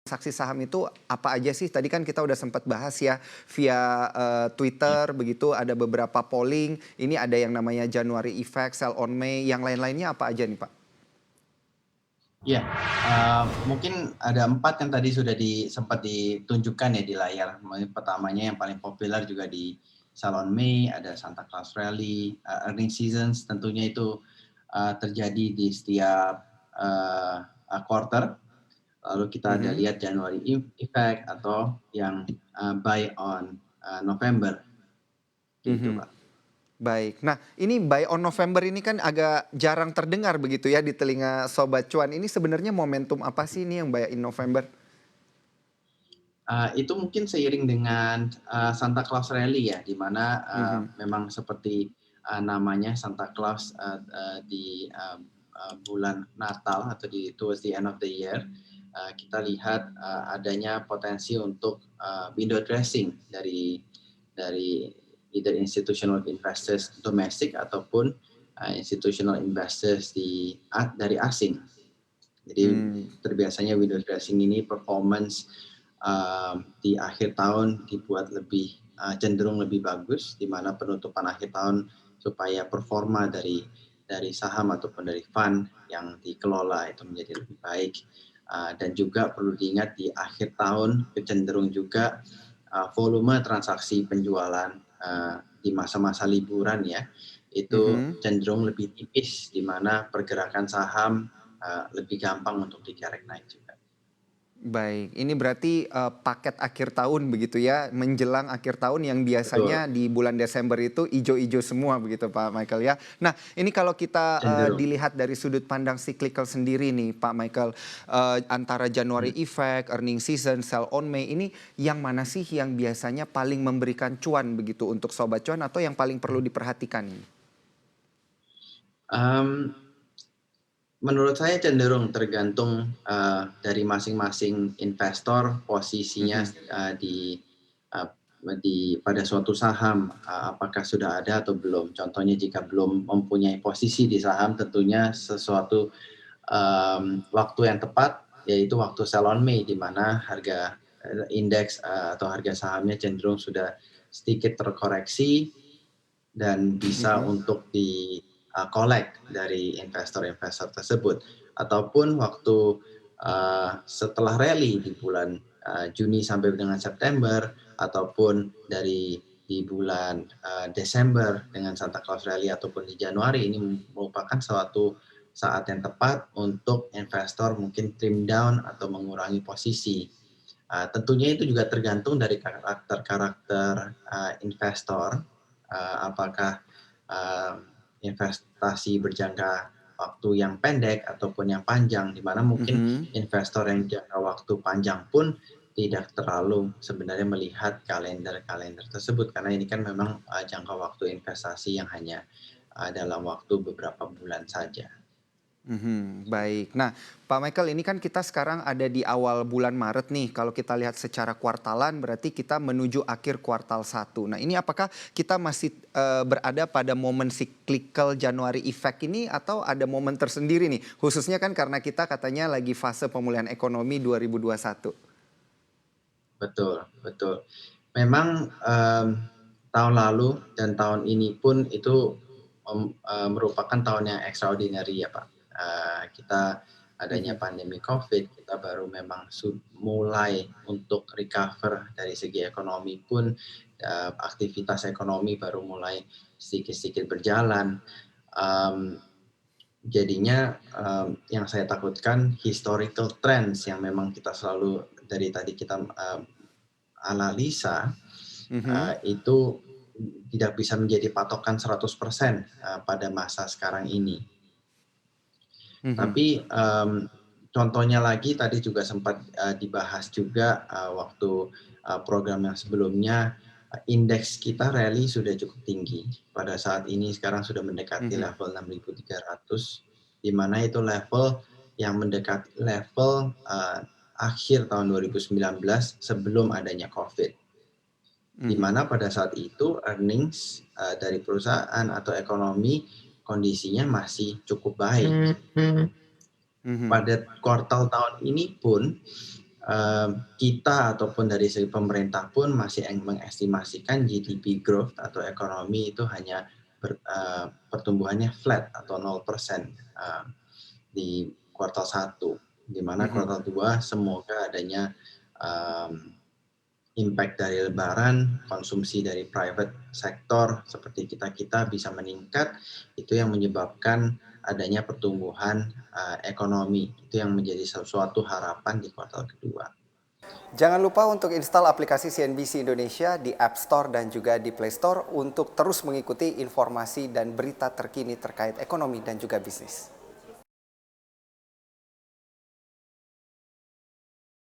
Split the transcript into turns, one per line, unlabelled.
Transaksi saham itu apa aja sih? Tadi kan kita udah sempat bahas ya via
Ya,
Twitter begitu ada beberapa polling. Ini ada yang namanya January Effect, Sell on May, yang lain-lainnya apa aja nih, Pak?
iya, mungkin ada 4 yang tadi sudah sempat ditunjukkan ya di layar. Pertamanya yang paling populer juga di Salon Mei, ada Santa Claus Rally, earning seasons tentunya itu terjadi di setiap quarter. Lalu kita ada
Mhm.
lihat January Effect atau yang buy on November gitu,
Mhm.
Pak.
Baik. Nah, ini buy on November ini kan agak jarang terdengar begitu ya di telinga sobat cuan. Ini sebenarnya momentum apa sih ini yang buy in November?
Itu mungkin seiring dengan Santa Claus Rally ya, di mana
Mhm.
memang seperti namanya Santa Claus di bulan Natal atau towards the end of the year, kita lihat adanya potensi untuk window dressing dari either institutional investors domestic ataupun institutional investors dari asing. Jadi
Mmm.
terbiasanya window dressing ini performance di akhir tahun dibuat lebih cenderung lebih bagus, di mana penutupan akhir tahun supaya performa dari saham ataupun dari fund yang dikelola itu menjadi lebih baik. Dan juga perlu diingat di akhir tahun cenderung juga volume transaksi penjualan di masa-masa liburan ya, itu
Mhm.
cenderung lebih tipis, di mana pergerakan saham lebih gampang untuk dikerek naik juga.
Baik, ini berarti, paket akhir tahun begitu ya, menjelang akhir tahun yang biasanya
Betul,
di bulan Desember itu ijo-ijo semua begitu Pak Michael ya. Nah, ini kalau kita,
cenderung.
dilihat dari sudut pandang cyclical sendiri nih Pak Michael, antara January
Mhm.
Effect, earning season, sell on May, ini yang mana sih yang biasanya paling memberikan cuan begitu untuk sobat cuan atau yang paling perlu diperhatikan ini?
Mmm, Menurut saya cenderung tergantung dari masing-masing investor posisinya
Mhm.
eee, pada suatu saham, apakah sudah ada atau belum. Contohnya jika belum mempunyai posisi di saham tentunya sesuatu waktu yang tepat, yaitu waktu sell on May, di mana harga indeks atau harga sahamnya cenderung sudah sedikit terkoreksi dan bisa
Mhm.
untuk collect dari investor-investor tersebut. Ataupun waktu setelah rally di bulan Juni sampai dengan September, ataupun di bulan Desember dengan Santa Claus Rally, ataupun di Januari, ini merupakan suatu saat yang tepat untuk investor mungkin trim down atau mengurangi posisi. Tentunya itu juga tergantung dari karakter-karakter investor, apakah eee, investasi berjangka waktu yang pendek ataupun yang panjang, di mana mungkin
Mhm.
investor yang jangka waktu panjang pun tidak terlalu sebenarnya melihat kalender-kalender tersebut, karena ini kan memang jangka waktu investasi yang hanya dalam waktu beberapa bulan saja,
Mhm,
gitu.
baik. Nah, Pak Michael, ini kan kita sekarang ada di awal bulan Maret nih. Kalau kita lihat secara kuartalan berarti kita menuju akhir kuartal 1. Nah, ini apakah kita masih, berada pada momen cyclical January effect ini atau ada momen tersendiri nih? Khususnya kan karena kita katanya lagi fase pemulihan ekonomi 2021.
Betul, betul. Memang tahun lalu dan tahun ini pun itu merupakan tahun yang extraordinary ya, Pak. Kita adanya
Mhm.
pandemi Covid, kita baru memang mulai untuk recover dari segi ekonomi pun, aktivitas ekonomi baru mulai sedikit-sedikit berjalan. Mmm, Jadinya yang saya takutkan historical trends yang memang kita selalu dari tadi kita analisa,
Mhm.
itu tidak bisa menjadi patokan 100% pada masa sekarang ini.
Mhm.
Tapi, contohnya lagi tadi juga sempat dibahas juga waktu program yang sebelumnya, indeks kita rally sudah cukup tinggi. Pada saat ini sekarang sudah mendekati
Mhm.
level 6.300, di mana itu level yang mendekati level akhir tahun 2019 sebelum adanya Covid. Di
Mhm.
mana pada saat itu earnings dari perusahaan atau ekonomi kondisinya masih cukup baik.
Mhm.
Pada kuartal tahun ini pun kita ataupun dari segi pemerintah pun masih mengestimasikan GDP growth atau ekonomi itu hanya pertumbuhannya flat atau 0% di kuartal 1, di mana
Mhm.
kuartal 2 semoga adanya impact dari lebaran, konsumsi dari private sektor seperti kita-kita bisa meningkat, itu yang menyebabkan adanya pertumbuhan ekonomi. Itu yang menjadi sesuatu harapan di kuartal kedua.
Jangan lupa untuk install aplikasi CNBC Indonesia di App Store dan juga di Play Store untuk terus mengikuti informasi dan berita terkini terkait ekonomi dan juga bisnis.